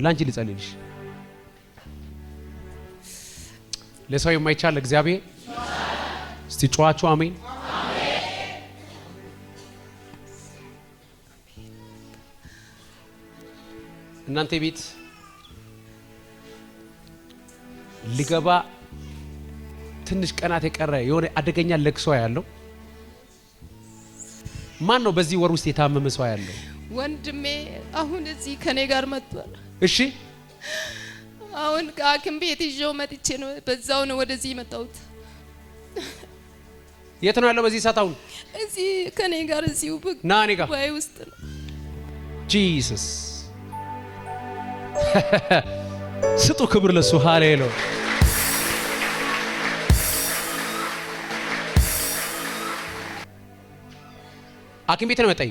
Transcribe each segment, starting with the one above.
ላንቺ ልጸልይልሽ ለሰው የማይቻል እግዚአብሔር እስቲ ጮኻችሁ አሜን አሜን እናንተ ቤት ሊገባ ትንሽ ቀናት የቀረ የሆነ አደገኛ ለቅሶ ያለው ማን ነው? በዚህ ወር ውስጥ የታመመ ሰው ያለው ወንድሜ አሁን እዚህ ከኔ ጋር መጥቷል። እሺ አሁን ከሐኪም ቤት ይዤው መጥቼ ነው በዛው ነው ወደዚህ መጣሁት። የት ነው ያለው በዚህ ሰዓት? አሁን እዚህ ከኔ ጋር እዚሁ ና እኔ ጋር ወይ ውስጥ ነው። ጂሰስ ስጡ ክብር ለሱ ሃሌሉያ። ሐኪም ቤት ነው መጣይ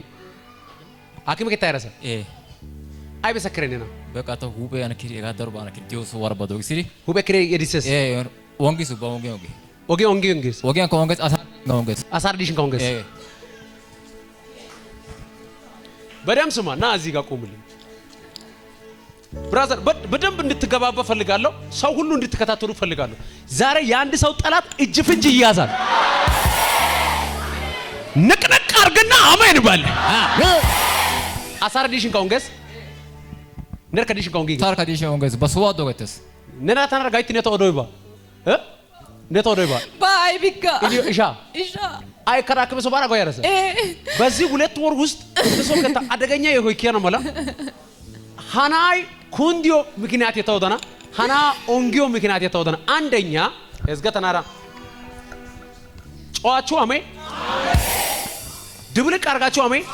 ሐኪም ቤት ታይራሰ አይ በሰከረኔና በቃ ተው ሁቤ ያነኪ ጋደሩ ባነኪ ዲዮስ ወርባዶ ግሲሪ ሁቤ ክሬ የዲሰስ ወንጊሱ ባወንጊ ኦንጊስ ወጊያን ከወንገስ አሳርዲሽን ከወንገስ በደም ስማ ና እዚህ ጋር ቆምልኝ ብራዘር በደንብ እንድትገባባ ፈልጋለሁ። ሰው ሁሉ እንድትከታተሉ ፈልጋለሁ። ዛሬ የአንድ ሰው ጠላት እጅ ፍንጅ ይያዛል። ንቅንቅ አርግና አሜን በል። አሳርዲሽን ከወንገስ ነርከዲሽን ከወንጊ ታርካዲሽን ወንገስ በስዋዶ ገተስ ነና ታናርጋይት ነቶ ኦዶይባ ነቶ ኦዶይባ ባይ ቢጋ ኢሻ አይ ከራከበ ሰው ባራ ጎያረሰ በዚህ ሁለት ወር ውስጥ ሰው ከታ አደገኛ የሆይኪያ ነው ማለት ሃናይ ኩንዲዮ ምክንያት የተወደና ሃና ኦንጊዮ ምክንያት የተወደና አንደኛ እዝገተናራ ጮአችሁ አሜን ድብልቅ አርጋችሁ አሜን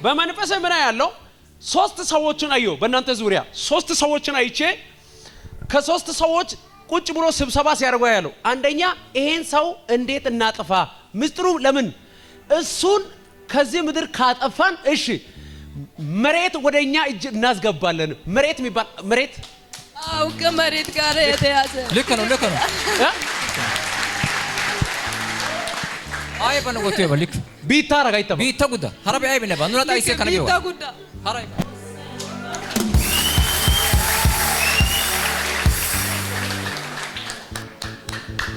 በመንፈስ ምን ያለው ሶስት ሰዎችን አየሁ በእናንተ ዙሪያ ሶስት ሰዎችን አይቼ ከሶስት ሰዎች ቁጭ ብሎ ስብሰባ ሲያደርጉ ያለው አንደኛ ይሄን ሰው እንዴት እናጥፋ ምስጥሩ ለምን እሱን ከዚህ ምድር ካጠፋን እሺ መሬት ወደኛ እጅ እናስገባለን መሬት የሚባል መሬት አው ከመሬት ጋር የተያዘ ልክ ነው አይ በነጎቱ ይበልክ ቢታ ረጋይታ ቢታ ጉዳ ሐረብ አይ በነባ ኑራ ታይሴ ከነቢው ቢታ ጉዳ ሐራይ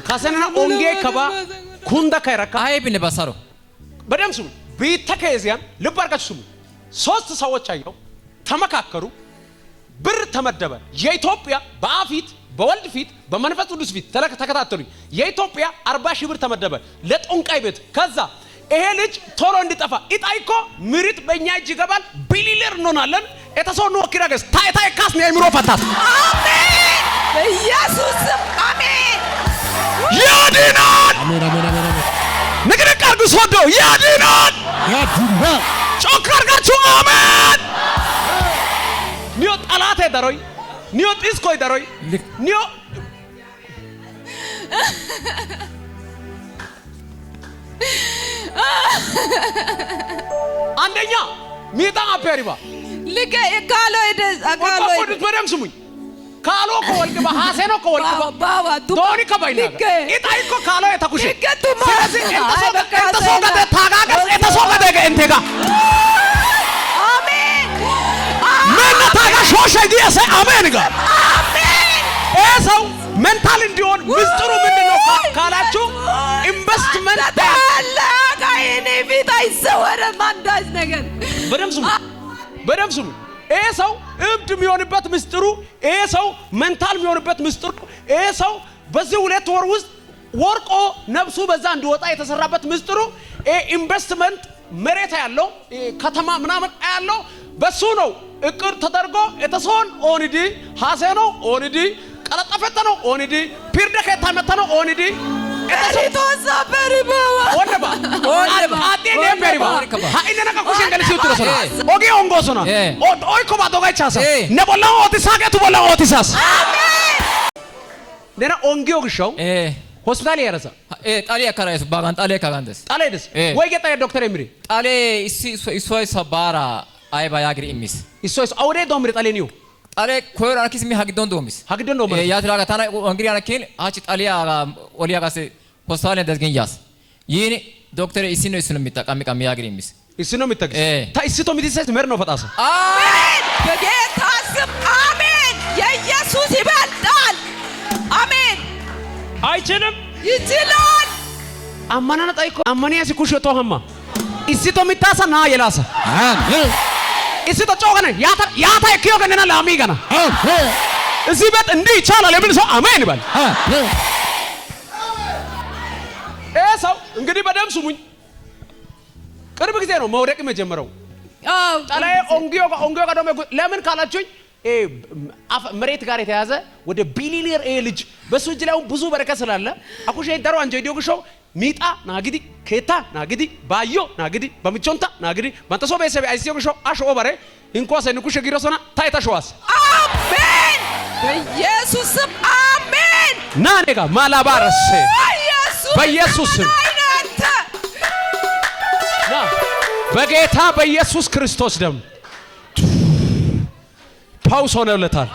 ካሰነና ኦንጌ ከባ ኩንዳ ካይራካ አይ በነባ ሳሮ በደም ስሙ ቢታ ከዚያን ልባርካችሁ ስሙ ሶስት ሰዎች አየው ተመካከሩ ብር ተመደበ የኢትዮጵያ በአፊት በወልድ ፊት በመንፈስ ቅዱስ ፊት ተከታተሉ የኢትዮጵያ 40 ሺህ ብር ተመደበ ለጦንቃይ ቤት ከዛ ይሄ ልጅ ቶሎ እንዲጠፋ ኢጣይኮ ምሪት በእኛ እጅ ይገባል ቢሊየነር እንሆናለን እተሰው ነው ወኪራገስ ታይታይ ካስ ነው የሚሮ ፈታት አሜን በኢየሱስ አሜን ያድናል አሜን ንግሪት አርጉስ ወዶ ያድናል ጮክ አርጋችሁ አሜን ኒዮ ጠላቴ ደሮይ ኒዮ ጢስኮይ ደሮይ ኒዮ አንደኛ ሚጣ አፔሪባ ልከ ካሎ አካሎ በደም ስሙኝ ካሎ ኮልግባ ሐሰኖ ኮልግባ ባባ ዶኒ ከባይና ኢጣይኮ ካሎ የተኩሽ ይገቱማ ስለዚህ እንተሶገደ ታጋገስ እንተሶገደ እንተጋ አሜን ምን ታጋ ሾሸ ዲያሰ አሜን ጋር አሜን ሰው ሜንታል እንዲሆን ምስጥሩ ምንድነው ካላችሁ ኢንቨስትመንት ታላቃይኔ ፊት አይሰወርም አንዳች ነገር በደም ስሙ ሰው እብድ የሚሆንበት ምስጥሩ ሰው ሜንታል የሚሆንበት ምስጥሩ ሰው በዚህ ሁለት ወር ውስጥ ወርቆ ነፍሱ በዛ እንዲወጣ የተሰራበት ምስጥሩ ኢንቨስትመንት መሬት ያለው ከተማ ምናምን ያለው በሱ ነው እቅድ ተደርጎ የተሰውን ኦንዲ ሐሰኖ ኦንዲ ቀለጠፈተ ነው ኦንዲ ፒርደ ከታመተ ነው ኦንዲ ኤሪቶሳ በሪባዋ ወንደባ አጤ ነበር ሃይነና ከኩሽን ገለሲ ውጥረሰና ኦጌ ኦንጎሶና ኦይ ኮባ ዶጋቻሳ ነቦላ ኦቲሳገቱ ቦላ ኦቲሳስ አሜን ነና ኦንጊዮ ግሻው ሆስፒታል ያረሳ ጣሊያ ካራይስ ባጋን ጣሊያ ካጋንደስ ጣሊያ ደስ ወይ ገጣ ዶክተር ኤምሪ ጣሊያ ኢሶይ ሰባራ አይ ባያግሪ ኢሚስ ኢሶይ አውዴ ዶምሪ ጣሊያ ኒው ጣሊያ ኮይራ አርኪስ ሚ ሀግዶን ዶሚስ ሀግዶን ዶሚስ ያትራጋ ታና እንግዲህ አነከን አቺ ጣሊያ ኦሊያ ጋስ ሆስፒታል ደስገኛስ ይኒ ዶክተር ኢሲኖ ኢስኖ ሚጣቃሚ ቃሚ ያግሪ ኢሚስ ኢስኖ ሚጣቃ ታ ኢስቶ ሚዲሰስ መር ነው ፈጣሰ አሜን በጌታ አይችልም ይችላል አማናና ጣይኮ አማኒያ ሲኩሽቶ ሀማ ኢሲቶ ሚታሰና የላሰ አሜን ኢሲቶ ጮገነ ያታ ይኪዮ ገነና ላሚገና እዚህ ቤት እንዲህ ይቻላል የሚል ሰው አሜን ይበል። ሰው እንግዲህ በደም ስሙኝ። ቅርብ ጊዜ ነው መውደቅ የጀመረው። ጣላይ ኦንጊዮ ጋር ደግሞ ለምን ካላችሁኝ መሬት ጋር የተያዘ ወደ ቢሊየነር ልጅ በሱ እጅ ላይ ብዙ በረከት ስላለ አኩሽ ይንተሩ አንጀ ዲዮግሾ ሚጣ ናግዲ ከታ ናግዲ ባዮ ናግዲ በምቾንታ ናግዲ ባንተሶ በሰበ አይሲዮግሾ አሾ ኦበሬ እንኳን ሰንኩሽ ጊሮሶና ታይታሽዋስ አሜን በኢየሱስ ስም አሜን ናኔጋ ማላባረስ በኢየሱስ ስም ና በጌታ በኢየሱስ ክርስቶስ ደም ፓውስ ሆነለታል።